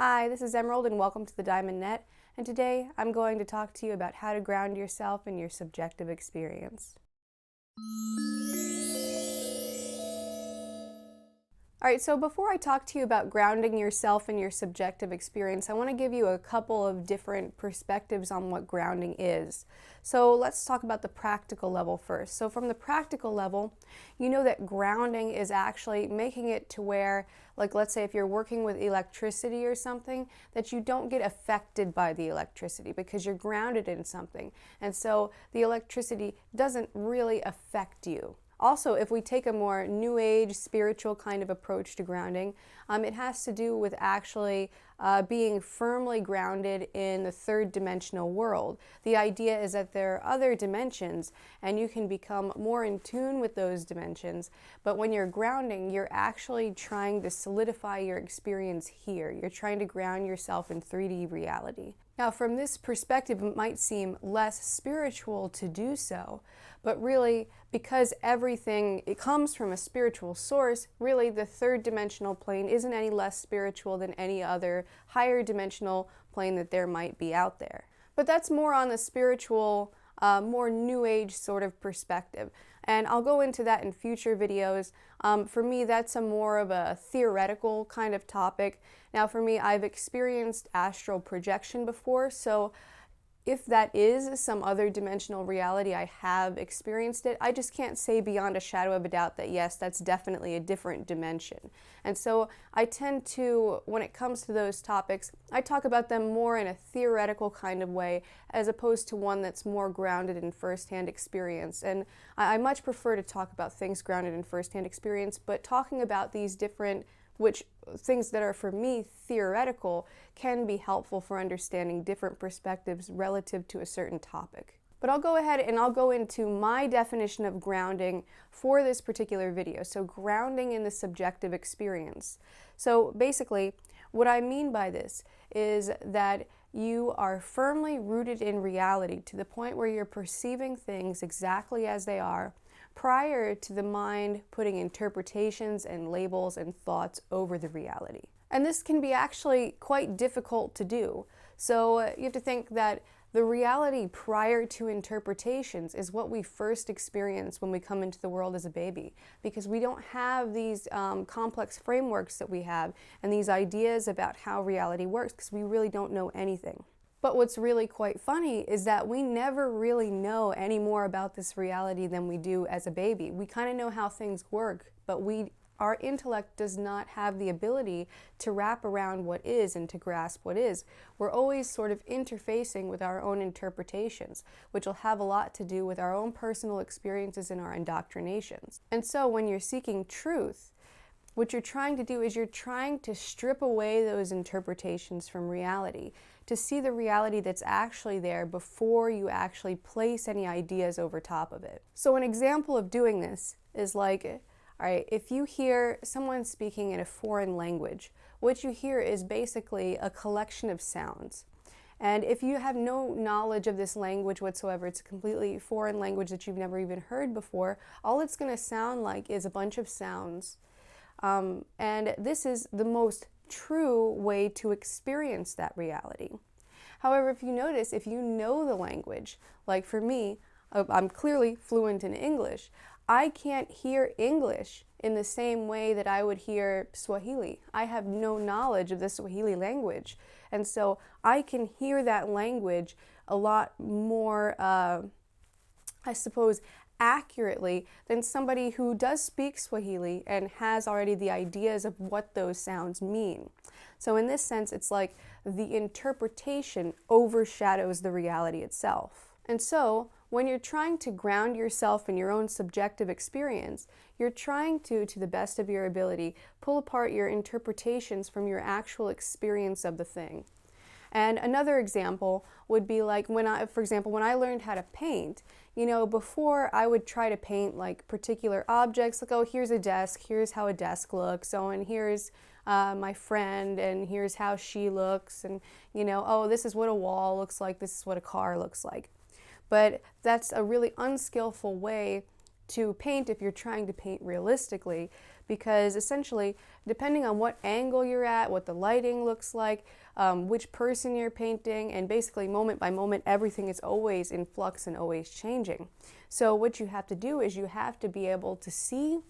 Hi, this is Emerald and welcome to the Diamond Net, and today I'm going to talk to you about how to ground yourself in your subjective experience. Alright, so before I talk to you about grounding yourself in your subjective experience, I want to give you a couple of different perspectives on what grounding is. So let's talk about the practical level first. So from the practical level, you know that grounding is actually making it to where, like let's say if you're working with electricity or something, that you don't get affected by the electricity because you're grounded in something. And so the electricity doesn't really affect you. Also, if we take a more new age, spiritual kind of approach to grounding, it has to do with actually being firmly grounded in the third dimensional world. The idea is that there are other dimensions and you can become more in tune with those dimensions, but when you're grounding, you're actually trying to solidify your experience here. You're trying to ground yourself in 3D reality. Now, from this perspective, it might seem less spiritual to do so, but really, because everything it comes from a spiritual source, really the third dimensional plane isn't any less spiritual than any other higher dimensional plane that there might be out there. But that's more on the spiritual, more new age sort of perspective. And I'll go into that in future videos. For me, that's more of a theoretical kind of topic. Now for me, I've experienced astral projection before, so if that is some other dimensional reality, I have experienced it. I just can't say beyond a shadow of a doubt that yes, that's definitely a different dimension. And so I tend to, when it comes to those topics, I talk about them more in a theoretical kind of way as opposed to one that's more grounded in firsthand experience. And I much prefer to talk about things grounded in firsthand experience, but talking about these different things that are for me theoretical can be helpful for understanding different perspectives relative to a certain topic. But I'll go ahead and I'll go into my definition of grounding for this particular video. So grounding in the subjective experience. So basically, what I mean by this is that you are firmly rooted in reality to the point where you're perceiving things exactly as they are, prior to the mind putting interpretations and labels and thoughts over the reality. And this can be actually quite difficult to do. So you have to think that the reality prior to interpretations is what we first experience when we come into the world as a baby, because we don't have these complex frameworks that we have and these ideas about how reality works because we really don't know anything. But what's really quite funny is that we never really know any more about this reality than we do as a baby. We kind of know how things work, but our intellect does not have the ability to wrap around what is and to grasp what is. We're always sort of interfacing with our own interpretations, which will have a lot to do with our own personal experiences and our indoctrinations. And so when you're seeking truth, what you're trying to do is you're trying to strip away those interpretations from reality, to see the reality that's actually there before you actually place any ideas over top of it. So an example of doing this is like, all right, if you hear someone speaking in a foreign language, what you hear is basically a collection of sounds. And if you have no knowledge of this language whatsoever, it's a completely foreign language that you've never even heard before, all it's going to sound like is a bunch of sounds. And this is the most true way to experience that reality. However, if you notice, if you know the language, like for me, I'm clearly fluent in English, I can't hear English in the same way that I would hear Swahili. I have no knowledge of the Swahili language, and so I can hear that language a lot more, I suppose, accurately than somebody who does speak Swahili and has already the ideas of what those sounds mean. So in this sense, it's like the interpretation overshadows the reality itself. And so when you're trying to ground yourself in your own subjective experience, you're trying to the best of your ability, pull apart your interpretations from your actual experience of the thing. And another example would be like for example, when I learned how to paint, you know, before I would try to paint like particular objects, like, oh, here's a desk, here's how a desk looks, oh, and here's my friend, and here's how she looks, and, you know, oh, this is what a wall looks like, this is what a car looks like. But that's a really unskillful way to paint if you're trying to paint realistically, because essentially, depending on what angle you're at, what the lighting looks like, which person you're painting, and basically moment by moment, everything is always in flux and always changing. So what you have to do is you have to be able to see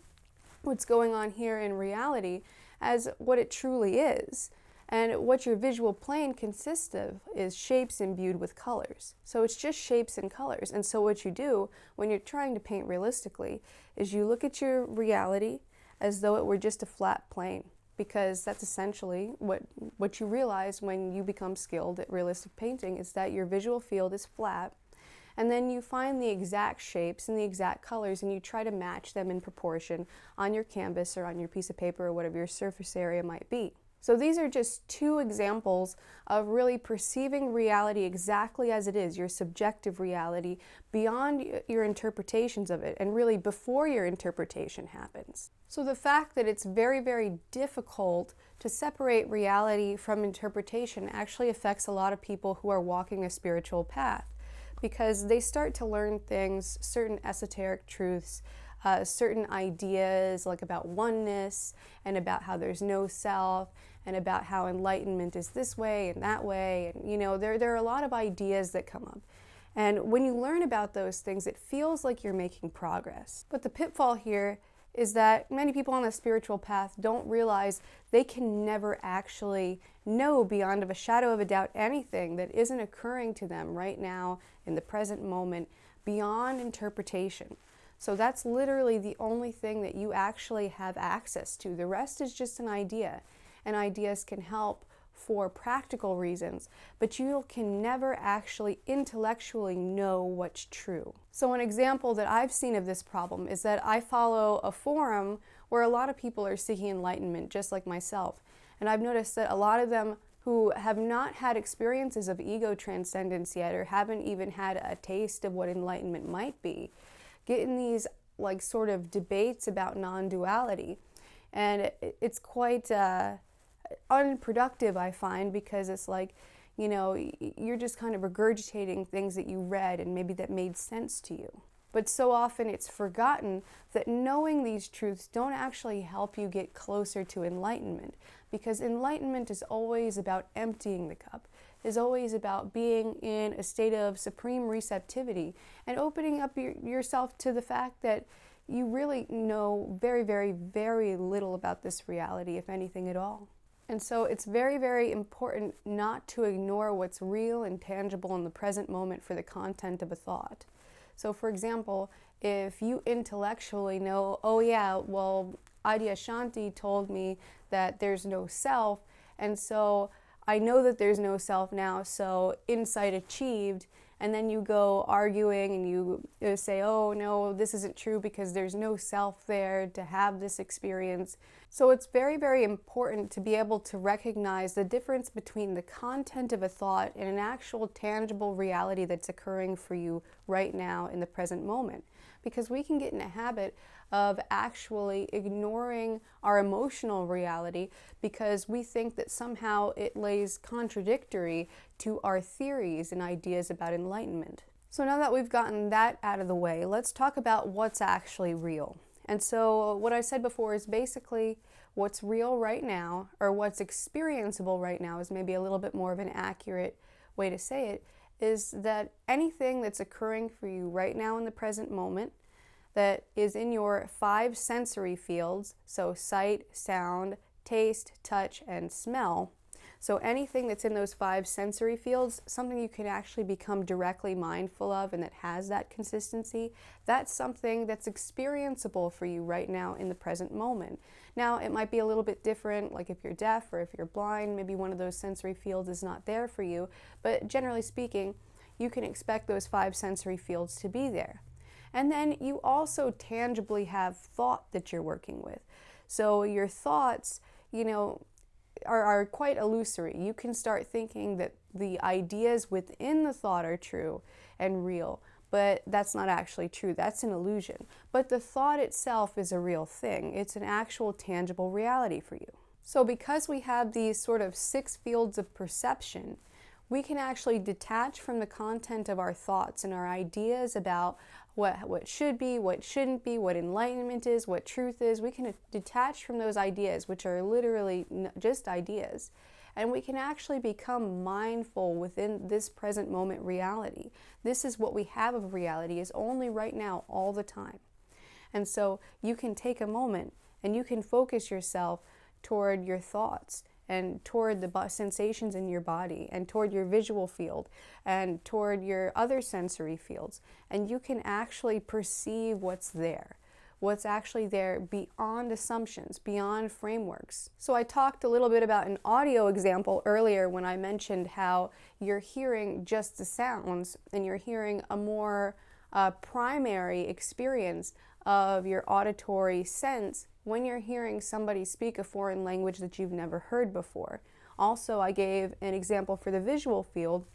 what's going on here in reality as what it truly is. And what your visual plane consists of is shapes imbued with colors. So it's just shapes and colors. And so what you do when you're trying to paint realistically is you look at your reality as though it were just a flat plane, because that's essentially what you realize when you become skilled at realistic painting, is that your visual field is flat, and then you find the exact shapes and the exact colors and you try to match them in proportion on your canvas or on your piece of paper or whatever your surface area might be. So these are just two examples of really perceiving reality exactly as it is, your subjective reality, beyond your interpretations of it, and really before your interpretation happens. So the fact that it's very, very difficult to separate reality from interpretation actually affects a lot of people who are walking a spiritual path, because they start to learn things, certain esoteric truths, certain ideas like about oneness and about how there's no self and about how enlightenment is this way and that way. And there are a lot of ideas that come up. And when you learn about those things, it feels like you're making progress. But the pitfall here is that many people on the spiritual path don't realize they can never actually know beyond of a shadow of a doubt anything that isn't occurring to them right now in the present moment beyond interpretation. So that's literally the only thing that you actually have access to. The rest is just an idea, and ideas can help for practical reasons, but you can never actually intellectually know what's true. So an example that I've seen of this problem is that I follow a forum where a lot of people are seeking enlightenment, just like myself. And I've noticed that a lot of them who have not had experiences of ego transcendence yet, or haven't even had a taste of what enlightenment might be, get in these sort of debates about non-duality. And it's quite unproductive, I find, because it's you're just kind of regurgitating things that you read and maybe that made sense to you. But so often it's forgotten that knowing these truths don't actually help you get closer to enlightenment, because enlightenment is always about emptying the cup, is always about being in a state of supreme receptivity and opening up yourself to the fact that you really know very, very, very little about this reality, if anything at all. And so it's very, very important not to ignore what's real and tangible in the present moment for the content of a thought. So for example, if you intellectually know, oh yeah, well, Adyashanti told me that there's no self, and so I know that there's no self now, so insight achieved, and then you go arguing and you say, oh no, this isn't true because there's no self there to have this experience. So it's very, very important to be able to recognize the difference between the content of a thought and an actual tangible reality that's occurring for you right now in the present moment. Because we can get in a habit of actually ignoring our emotional reality because we think that somehow it lays contradictory to our theories and ideas about enlightenment. So now that we've gotten that out of the way, let's talk about what's actually real. And so what I said before is basically what's real right now, or what's experienceable right now is maybe a little bit more of an accurate way to say it, is that anything that's occurring for you right now in the present moment that is in your 5 sensory fields, so sight, sound, taste, touch, and smell. So anything that's in those 5 sensory fields, something you can actually become directly mindful of and that has that consistency, that's something that's experienceable for you right now in the present moment. Now, it might be a little bit different, like if you're deaf or if you're blind, maybe one of those sensory fields is not there for you, but generally speaking, you can expect those 5 sensory fields to be there. And then you also tangibly have thought that you're working with. So your thoughts, are quite illusory. You can start thinking that the ideas within the thought are true and real, but that's not actually true. That's an illusion. But the thought itself is a real thing. It's an actual tangible reality for you. So because we have these sort of 6 fields of perception, we can actually detach from the content of our thoughts and our ideas about what should be, what shouldn't be, what enlightenment is, what truth is. We can detach from those ideas, which are literally just ideas. And we can actually become mindful within this present moment reality. This is what we have of reality, is only right now, all the time. And so you can take a moment and you can focus yourself toward your thoughts and toward the sensations in your body and toward your visual field and toward your other sensory fields. And you can actually perceive what's actually there beyond assumptions, beyond frameworks. So I talked a little bit about an audio example earlier when I mentioned how you're hearing just the sounds and you're hearing a more primary experience of your auditory sense when you're hearing somebody speak a foreign language that you've never heard before. Also, I gave an example for the visual field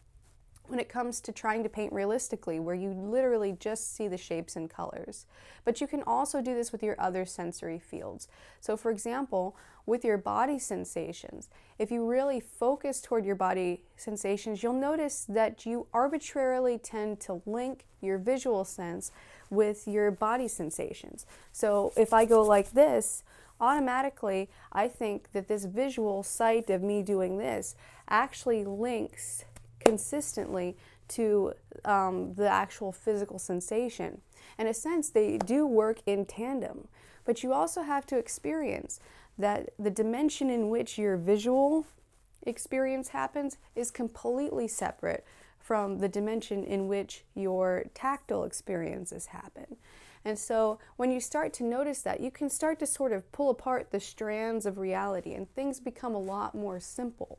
when it comes to trying to paint realistically, where you literally just see the shapes and colors. But you can also do this with your other sensory fields. So for example, with your body sensations, if you really focus toward your body sensations, you'll notice that you arbitrarily tend to link your visual sense with your body sensations. So if I go like this, automatically I think that this visual sight of me doing this actually links consistently to the actual physical sensation. In a sense, they do work in tandem, but you also have to experience that the dimension in which your visual experience happens is completely separate from the dimension in which your tactile experiences happen. And so when you start to notice that, you can start to sort of pull apart the strands of reality and things become a lot more simple.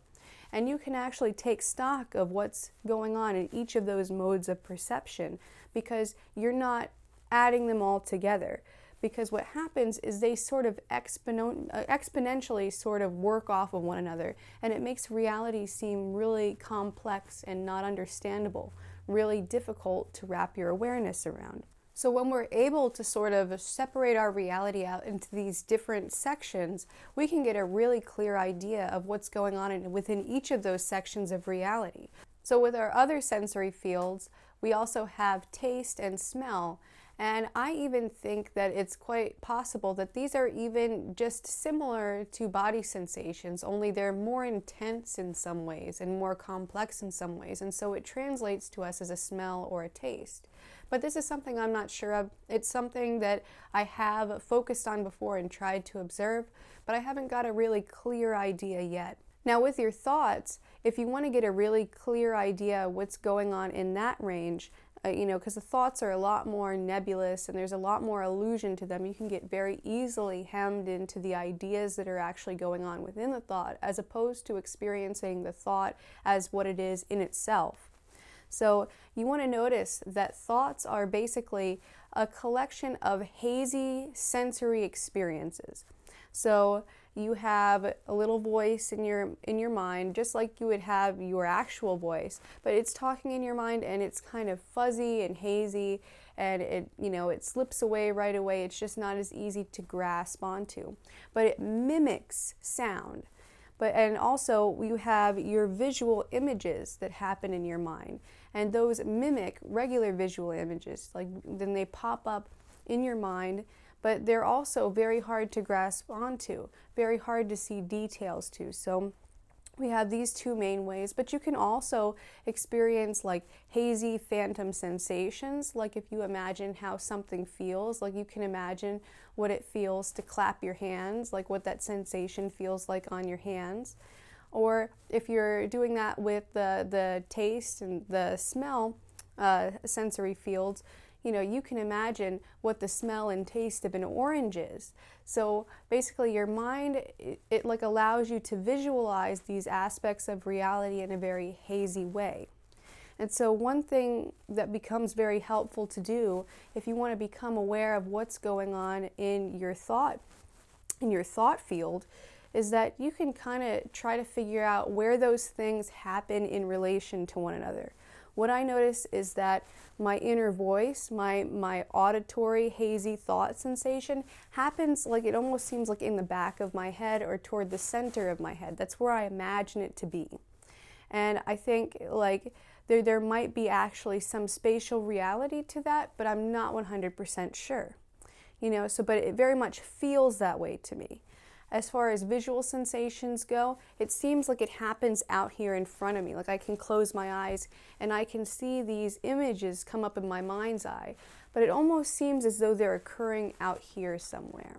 And you can actually take stock of what's going on in each of those modes of perception because you're not adding them all together. Because what happens is they sort of exponentially sort of work off of one another, and it makes reality seem really complex and not understandable, really difficult to wrap your awareness around. So when we're able to sort of separate our reality out into these different sections, we can get a really clear idea of what's going on within each of those sections of reality. So with our other sensory fields, we also have taste and smell. And I even think that it's quite possible that these are even just similar to body sensations, only they're more intense in some ways and more complex in some ways. And so it translates to us as a smell or a taste. But this is something I'm not sure of. It's something that I have focused on before and tried to observe, but I haven't got a really clear idea yet. Now with your thoughts, if you want to get a really clear idea of what's going on in that range, because the thoughts are a lot more nebulous and there's a lot more illusion to them, you can get very easily hemmed into the ideas that are actually going on within the thought as opposed to experiencing the thought as what it is in itself. So you want to notice that thoughts are basically a collection of hazy sensory experiences. So you have a little voice in your mind, just like you would have your actual voice, but it's talking in your mind and it's kind of fuzzy and hazy and it slips away right away. It's just not as easy to grasp onto. But it mimics sound. And also you have your visual images that happen in your mind, and those mimic regular visual images. Then they pop up in your mind, but they're also very hard to grasp onto, very hard to see details to. So we have these two main ways, but you can also experience like hazy phantom sensations, like if you imagine how something feels, like you can imagine what it feels to clap your hands, like what that sensation feels like on your hands. Or if you're doing that with the taste and the smell sensory fields, you can imagine what the smell and taste of an orange is. So basically your mind, it like allows you to visualize these aspects of reality in a very hazy way. And so one thing that becomes very helpful to do if you want to become aware of what's going on in your thought field is that you can kind of try to figure out where those things happen in relation to one another. What I notice is that my inner voice, my auditory hazy thought sensation happens like it almost seems like in the back of my head or toward the center of my head. That's where I imagine it to be. And I think like there might be actually some spatial reality to that, but I'm not 100% sure. But it very much feels that way to me. As far as visual sensations go, it seems like it happens out here in front of me. Like I can close my eyes and I can see these images come up in my mind's eye, but it almost seems as though they're occurring out here somewhere.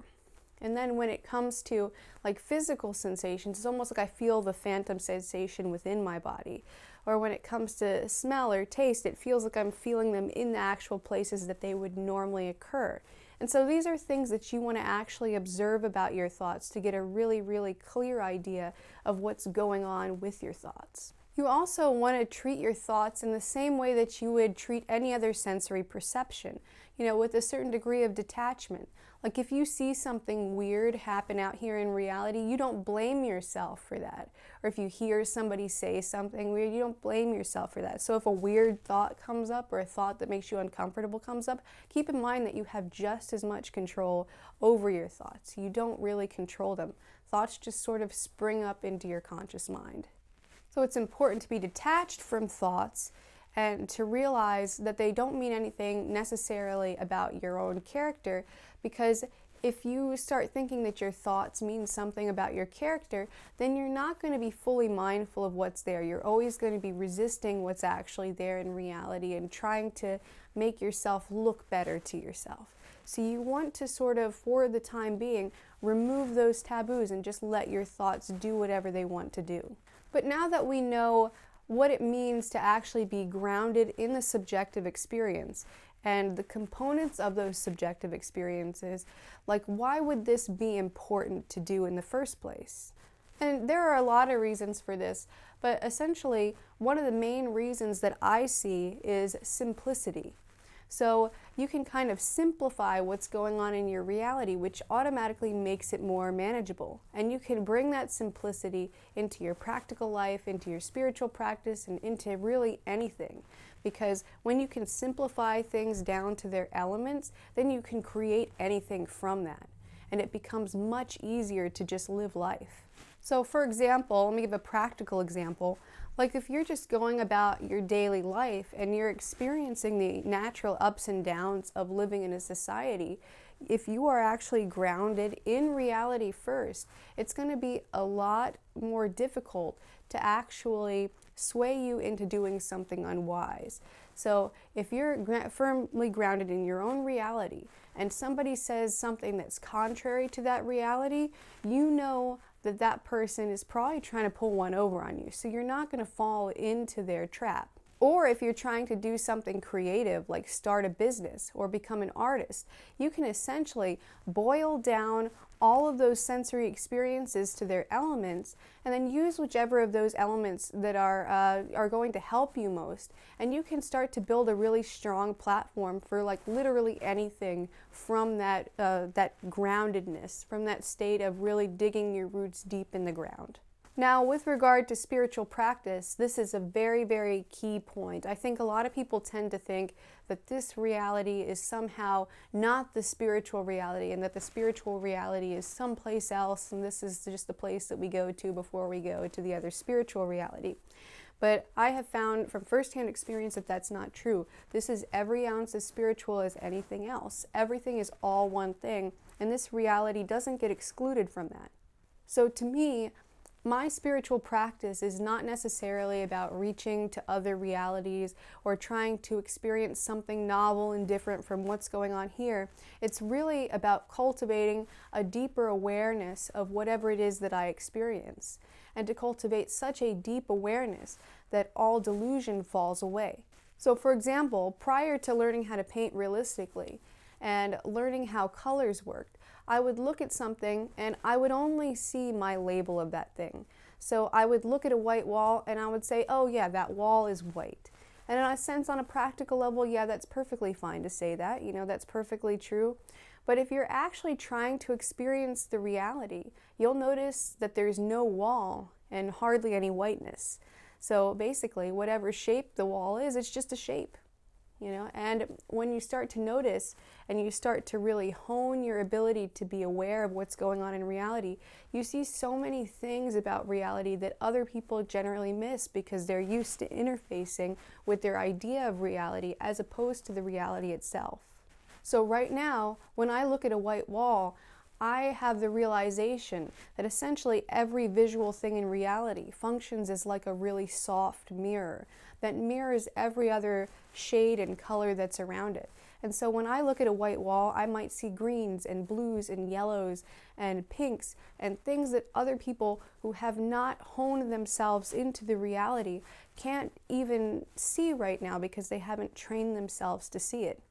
And then when it comes to like physical sensations, it's almost like I feel the phantom sensation within my body. Or when it comes to smell or taste, it feels like I'm feeling them in the actual places that they would normally occur. And so these are things that you want to actually observe about your thoughts to get a really, really clear idea of what's going on with your thoughts. You also want to treat your thoughts in the same way that you would treat any other sensory perception, with a certain degree of detachment. Like if you see something weird happen out here in reality, you don't blame yourself for that. Or if you hear somebody say something weird, you don't blame yourself for that. So if a weird thought comes up or a thought that makes you uncomfortable comes up, keep in mind that you have just as much control over your thoughts. You don't really control them. Thoughts just sort of spring up into your conscious mind. So it's important to be detached from thoughts and to realize that they don't mean anything necessarily about your own character, because if you start thinking that your thoughts mean something about your character, then you're not going to be fully mindful of what's there. You're always going to be resisting what's actually there in reality and trying to make yourself look better to yourself. So you want to sort of, for the time being, remove those taboos and just let your thoughts do whatever they want to do. But now that we know what it means to actually be grounded in the subjective experience and the components of those subjective experiences, like why would this be important to do in the first place? And there are a lot of reasons for this, but essentially one of the main reasons that I see is simplicity. So you can kind of simplify what's going on in your reality, which automatically makes it more manageable. And you can bring that simplicity into your practical life, into your spiritual practice, and into really anything. Because when you can simplify things down to their elements, then you can create anything from that. And it becomes much easier to just live life. So for example, let me give a practical example. Like if you're just going about your daily life and you're experiencing the natural ups and downs of living in a society, if you are actually grounded in reality first, it's going to be a lot more difficult to actually sway you into doing something unwise. So if you're firmly grounded in your own reality and somebody says something that's contrary to that reality, you know that that person is probably trying to pull one over on you. So you're not going to fall into their trap. Or if you're trying to do something creative, like start a business or become an artist, you can essentially boil down all of those sensory experiences to their elements and then use whichever of those elements that are going to help you most. And you can start to build a really strong platform for like literally anything from that groundedness, from that state of really digging your roots deep in the ground. Now, with regard to spiritual practice, this is a very, very key point. I think a lot of people tend to think that this reality is somehow not the spiritual reality and that the spiritual reality is someplace else and this is just the place that we go to before we go to the other spiritual reality. But I have found from firsthand experience that that's not true. This is every ounce as spiritual as anything else. Everything is all one thing, and this reality doesn't get excluded from that. So to me, my spiritual practice is not necessarily about reaching to other realities or trying to experience something novel and different from what's going on here. It's really about cultivating a deeper awareness of whatever it is that I experience, and to cultivate such a deep awareness that all delusion falls away. So for example, prior to learning how to paint realistically and learning how colors worked, I would look at something and I would only see my label of that thing. So I would look at a white wall and I would say, oh yeah, that wall is white. And in a sense, on a practical level, yeah, that's perfectly fine to say that, that's perfectly true. But if you're actually trying to experience the reality, you'll notice that there's no wall and hardly any whiteness. So basically, whatever shape the wall is, it's just a shape. And when you start to notice and you start to really hone your ability to be aware of what's going on in reality, you see so many things about reality that other people generally miss because they're used to interfacing with their idea of reality as opposed to the reality itself. So right now, when I look at a white wall, I have the realization that essentially every visual thing in reality functions as like a really soft mirror that mirrors every other shade and color that's around it. And so when I look at a white wall, I might see greens and blues and yellows and pinks and things that other people who have not honed themselves into the reality can't even see right now because they haven't trained themselves to see it.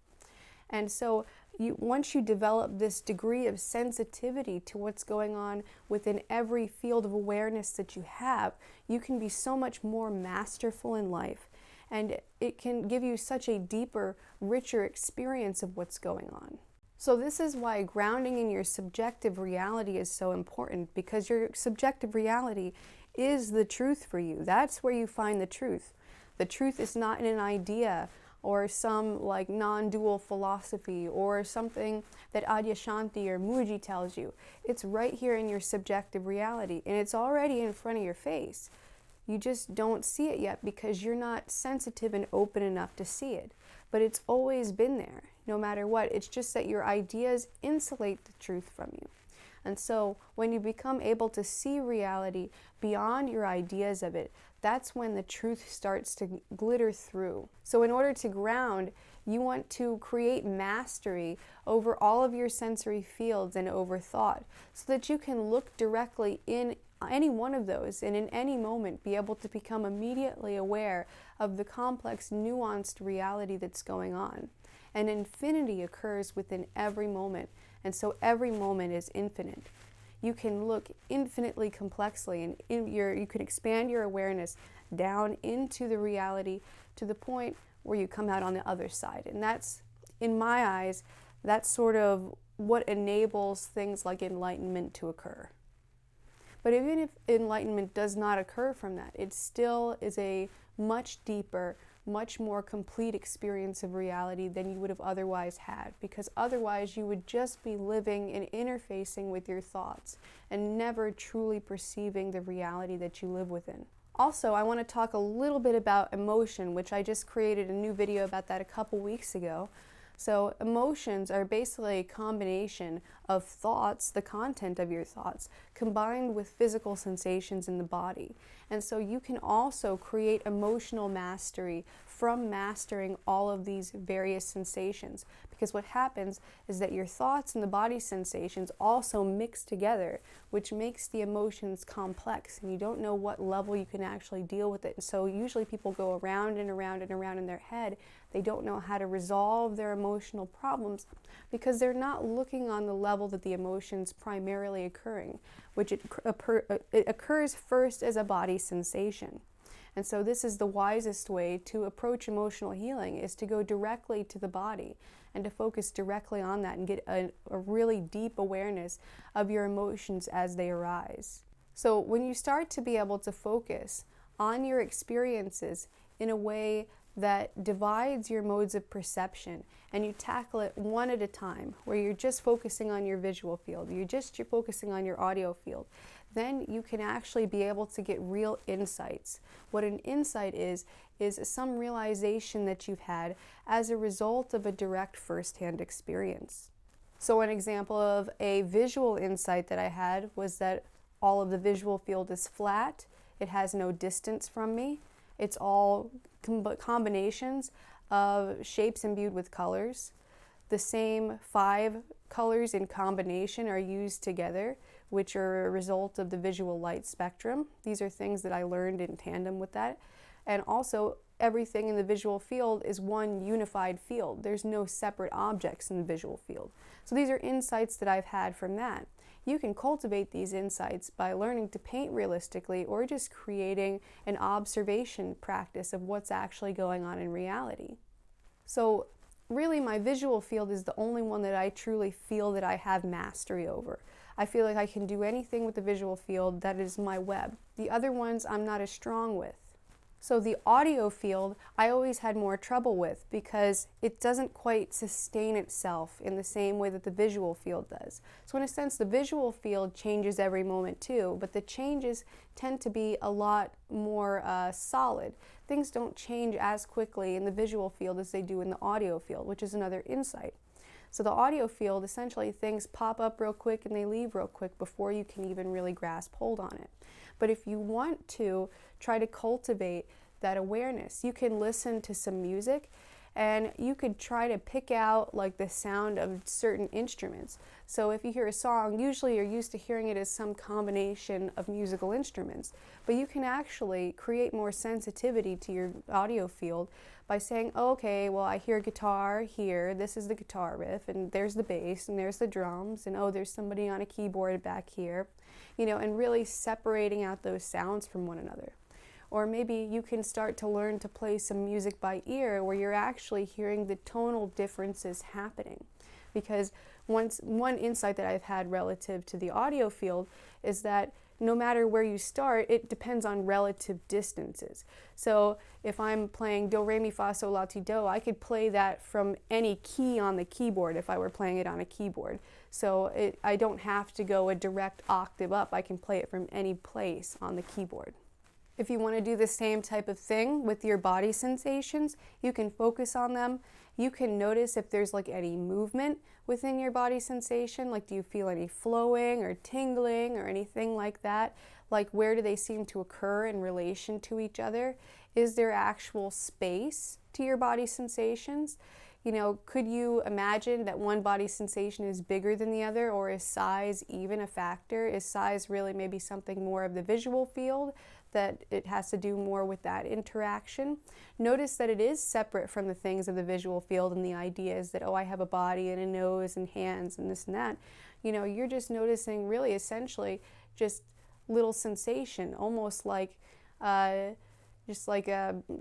And so once you develop this degree of sensitivity to what's going on within every field of awareness that you have, you can be so much more masterful in life. And it can give you such a deeper, richer experience of what's going on. So this is why grounding in your subjective reality is so important, because your subjective reality is the truth for you. That's where you find the truth. The truth is not in an idea or some like non-dual philosophy or something that Adyashanti or Muji tells you. It's right here in your subjective reality, and it's already in front of your face. You just don't see it yet because you're not sensitive and open enough to see it. But it's always been there, no matter what. It's just that your ideas insulate the truth from you. And so when you become able to see reality beyond your ideas of it, that's when the truth starts to glitter through. So in order to ground, you want to create mastery over all of your sensory fields and over thought, so that you can look directly in any one of those and in any moment be able to become immediately aware of the complex, nuanced reality that's going on. And infinity occurs within every moment, and so every moment is infinite. You can look infinitely complexly, and you can expand your awareness down into the reality to the point where you come out on the other side. And that's, in my eyes, that's sort of what enables things like enlightenment to occur. But even if enlightenment does not occur from that, it still is a much deeper, much more complete experience of reality than you would have otherwise had, because otherwise you would just be living and interfacing with your thoughts and never truly perceiving the reality that you live within. Also, I want to talk a little bit about emotion, which I just created a new video about that a couple weeks ago. So emotions are basically a combination of thoughts, the content of your thoughts, combined with physical sensations in the body. And so you can also create emotional mastery from mastering all of these various sensations. Because what happens is that your thoughts and the body sensations also mix together, which makes the emotions complex, and you don't know what level you can actually deal with it. And so usually people go around and around and around in their head. They don't know how to resolve their emotional problems because they're not looking on the level that the emotion's primarily occurring, which it occurs first as a body sensation. And so this is the wisest way to approach emotional healing, is to go directly to the body and to focus directly on that and get a really deep awareness of your emotions as they arise. So when you start to be able to focus on your experiences in a way that divides your modes of perception, and you tackle it one at a time, where you're just focusing on your visual field, you're focusing on your audio field, then you can actually be able to get real insights. What an insight is some realization that you've had as a result of a direct first-hand experience. So an example of a visual insight that I had was that all of the visual field is flat, it has no distance from me, it's all combinations of shapes imbued with colors. The same 5 colors in combination are used together, which are a result of the visual light spectrum. These are things that I learned in tandem with that. And also, everything in the visual field is one unified field. There's no separate objects in the visual field. So these are insights that I've had from that. You can cultivate these insights by learning to paint realistically, or just creating an observation practice of what's actually going on in reality. So really, my visual field is the only one that I truly feel that I have mastery over. I feel like I can do anything with the visual field. That is my web. The other ones I'm not as strong with. So the audio field I always had more trouble with because it doesn't quite sustain itself in the same way that the visual field does. So in a sense, the visual field changes every moment too, but the changes tend to be a lot more solid. Things don't change as quickly in the visual field as they do in the audio field, which is another insight. So the audio field, essentially things pop up real quick and they leave real quick before you can even really grasp hold on it. But if you want to try to cultivate that awareness, you can listen to some music and you could try to pick out like the sound of certain instruments. So if you hear a song, usually you're used to hearing it as some combination of musical instruments, but you can actually create more sensitivity to your audio field by saying, oh, okay, well, I hear guitar here, this is the guitar riff, and there's the bass, and there's the drums, and oh, there's somebody on a keyboard back here, you know, and really separating out those sounds from one another. Or maybe you can start to learn to play some music by ear where you're actually hearing the tonal differences happening. Because one insight that I've had relative to the audio field is that no matter where you start, it depends on relative distances. So if I'm playing do, re, mi, fa, sol, la, ti, do, I could play that from any key on the keyboard if I were playing it on a keyboard. So I don't have to go a direct octave up. I can play it from any place on the keyboard. If you want to do the same type of thing with your body sensations, you can focus on them. You can notice if there's like any movement within your body sensation, like do you feel any flowing or tingling or anything like that? Like where do they seem to occur in relation to each other? Is there actual space to your body sensations? You know, could you imagine that one body sensation is bigger than the other, or is size even a factor? Is size really maybe something more of the visual field, that it has to do more with that interaction? Notice that it is separate from the things of the visual field and the ideas that, oh, I have a body and a nose and hands and this and that. You know, you're just noticing really essentially just little sensation, almost like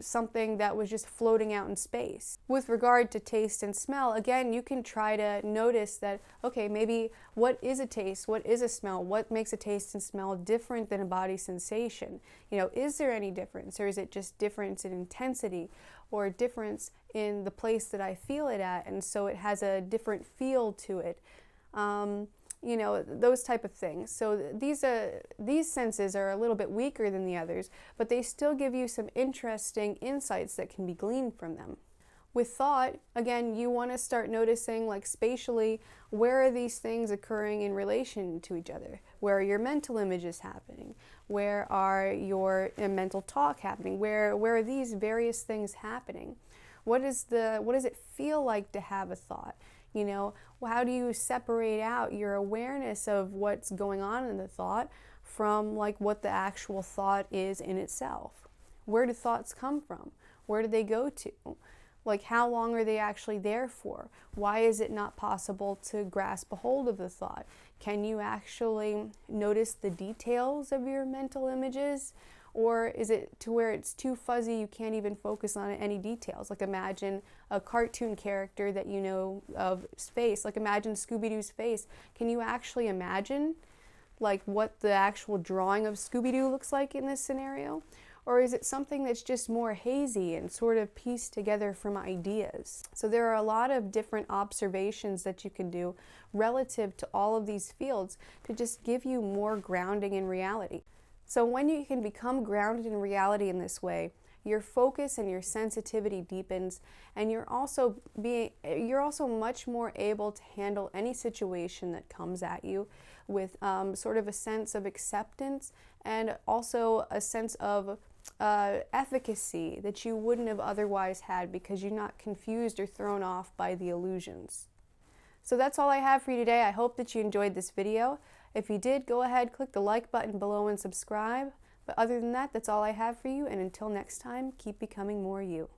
something that was just floating out in space. With regard to taste and smell, again, you can try to notice that, okay, maybe what is a taste, what is a smell, what makes a taste and smell different than a body sensation? You know, is there any difference, or is it just difference in intensity, or difference in the place that I feel it at, and so it has a different feel to it? You know, those type of things. So these senses are a little bit weaker than the others, but they still give you some interesting insights that can be gleaned from them. With thought, again, you want to start noticing, like spatially, where are these things occurring in relation to each other? Where are your mental images happening? Where are your mental talk happening? Where are these various things happening? What does it feel like to have a thought? You know, how do you separate out your awareness of what's going on in the thought from like what the actual thought is in itself? Where do thoughts come from? Where do they go to? Like, how long are they actually there for? Why is it not possible to grasp a hold of the thought? Can you actually notice the details of your mental images? Or is it to where it's too fuzzy, you can't even focus on any details? Like imagine a cartoon character that you know of face, like imagine Scooby-Doo's face. Can you actually imagine like what the actual drawing of Scooby-Doo looks like in this scenario? Or is it something that's just more hazy and sort of pieced together from ideas? So there are a lot of different observations that you can do relative to all of these fields to just give you more grounding in reality. So when you can become grounded in reality in this way, your focus and your sensitivity deepens, and you're also much more able to handle any situation that comes at you with sort of a sense of acceptance and also a sense of efficacy that you wouldn't have otherwise had because you're not confused or thrown off by the illusions. So that's all I have for you today. I hope that you enjoyed this video. If you did, go ahead, click the like button below and subscribe. But other than that, that's all I have for you. And until next time, keep becoming more you.